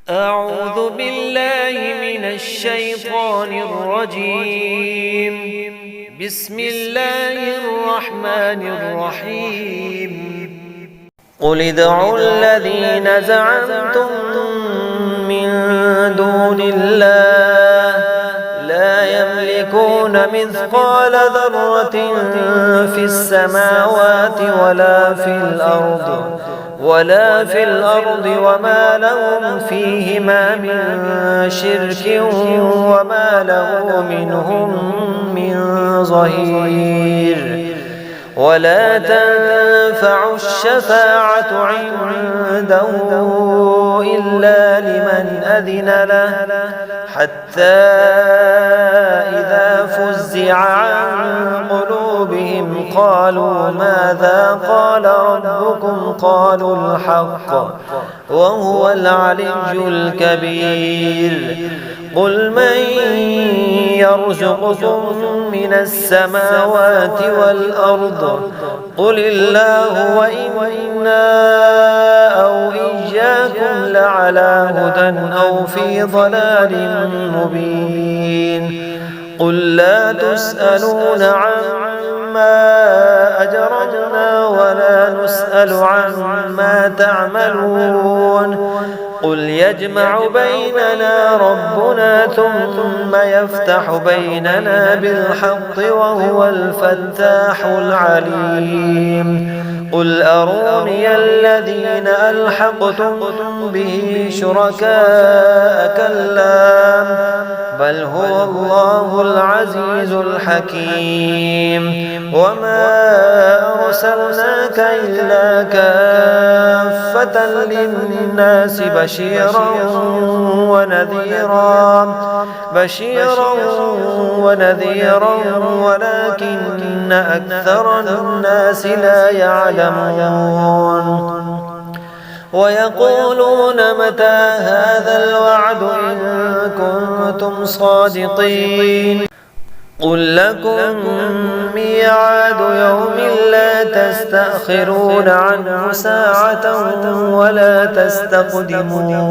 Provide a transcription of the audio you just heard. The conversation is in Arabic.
أعوذ بالله من الشيطان الرجيم. بسم الله الرحمن الرحيم. قل ادعوا الذين زعمتم من دون الله لا يملكون مثقال ذرة في السماوات ولا في الأرض وما لهم فيهما من شرك وما له منهم من ظهير. ولا تنفع الشفاعة عنده إلا لمن أذن له حتى إذا فزع عن قلوبهم قالوا ماذا قال ربكم قالوا الحق وهو العلي الكبير. قل من يرزقكم من السماوات والأرض قل الله وإنا أو إياكم لعلى هدى أو في ضلال مبين. قل لا تسألون عما أجرمنا ولا نسأل عما تعملون. قل يجمع بيننا ربنا ثم يفتح بيننا بالحق وهو الفتاح العليم. قل أروني الذين ألحقتم به شركاء كلا بل هو الله العزيز الحكيم. وما أرسلناك إلا كافة للناس بشيرا ونذيرا ولكن أكثر الناس لا يعلمون. ويقولون متى هذا الوعد إن كنتم صادقين. قل لكم ميعاد يوم لا تستأخرون عنه ساعة ولا تستقدمون.